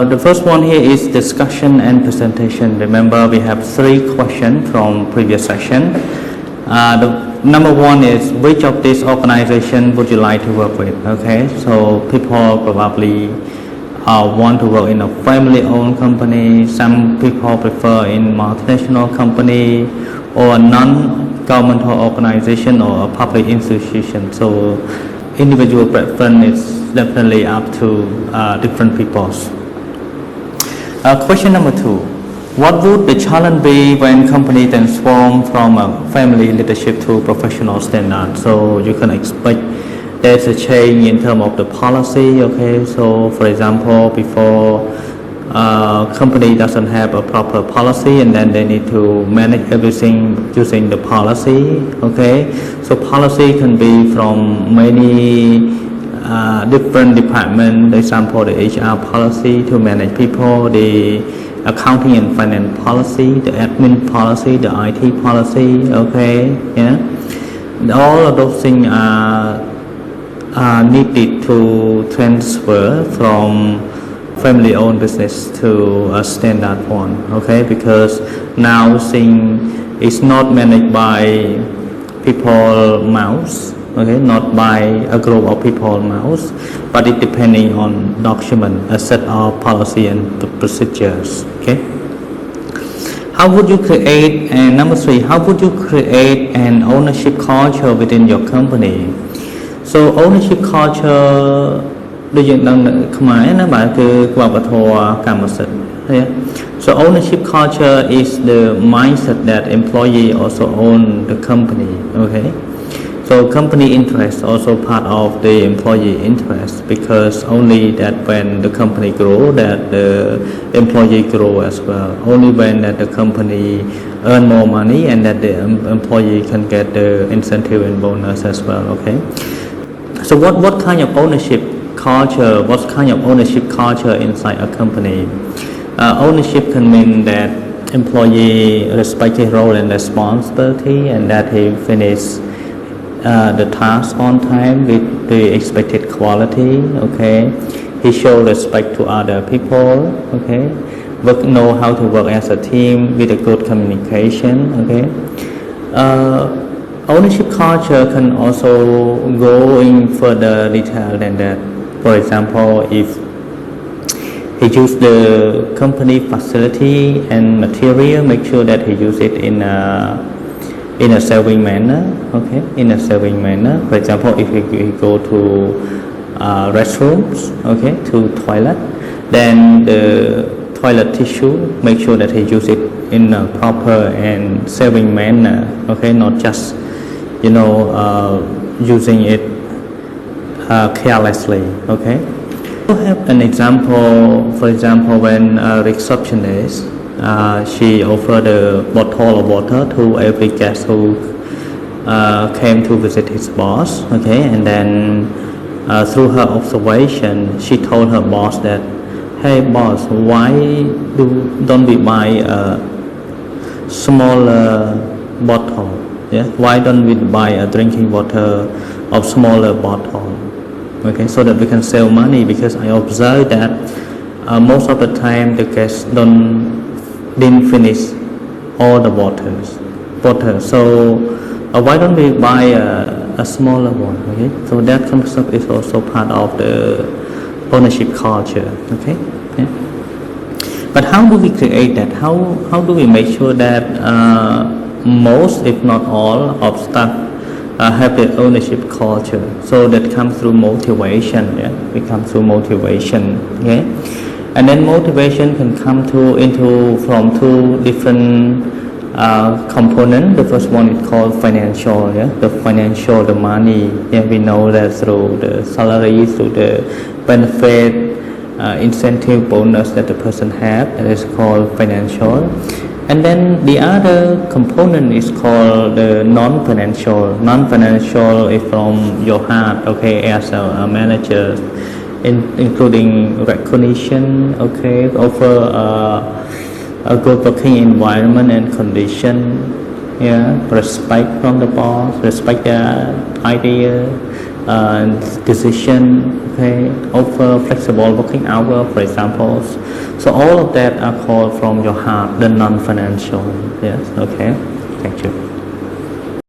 The first one here is discussion and presentation. Remember, we have 3 questions from previous session. The number 1 is, which of these organizations would you like to work with? Okay, so people probably want to work in a family-owned company. Some people prefer in multinational company or a non-governmental organization or a public institution. So individual preference is definitely up to different peoples. Question number 2. What would the challenge be when company transform from a family leadership to professional standard? So you can expect there's a change in terms of the policy. Okay, so for example, before company doesn't have a proper policy, and then they need to manage everything using the policy. Okay, so policy can be from many different departments. For example, the HR policy to manage people, the accounting and finance policy, the admin policy, the IT policy. Okay, yeah, all of those things are needed to transfer from family-owned business to a standard one. Okay, because now thing is not managed by people mouse. Okay, not by a group of people mouse, but it depending on document, a set of policy and procedures. Okay, how would you create, and number 3, how would you create an ownership culture within your company? So ownership culture ដូចយើងដឹងខ្មែរណាបាទគឺក្បួនធម៌កម្មសិទ្ធិ So ownership culture is the mindset that employee also own the company. Okay, so company interest also part of the employee interest, because only that when the company grow that the employee grow as well. Only when that the company earn more money and that the employee can get the incentive and bonus as well. Okay, so what kind of ownership culture, what kind of ownership culture inside a company? Ownership can mean that employee respect his role and responsibility, and that he finish the task on time with the expected quality. Okay, he show respect to other people. Okay, know how to work as a team with a good communication. Okay, ownership culture can also go in further detail than that. For example, if he use the company facility and material, make sure that he use it in a saving manner. Okay, in a saving manner. For example, if he go to restrooms, okay, to toilet, then the toilet tissue, make sure that he use it in a proper and saving manner. Okay, not just using it carelessly. Okay, we have an example. For example, when a receptionist she offered a bottle of water to every guest who came to visit his boss. Okay, and then through her observation, she told her boss that, "Hey boss, why don't we buy a smaller bottle? Yeah, why don't we buy a drinking water of smaller bottle? Okay, so that we can save money, because I observed that most of the time the guests didn't finish all the water. So why don't we buy a smaller one?" Okay, so that concept is also part of the ownership culture. Okay, yeah. But how do we create that? How do we make sure that most, if not all, of staff have the ownership culture? So that comes through motivation. Yeah, it comes through motivation. Okay, and then motivation can come from 2 different components. The first one is called financial. Yeah, the financial, the money. Yeah, we know that through the salary, through the benefit, incentive, bonus that the person have, that is called financial. And then the other component is called the non-financial. Non-financial is from your heart. Okay, as a manager, including recognition. Okay, offer a good working environment and condition. Yeah, respect from the boss, respect their idea, decision, okay, offer flexible working hour, for example. So all of that are called from your heart, the non-financial. Yes, okay. Thank you.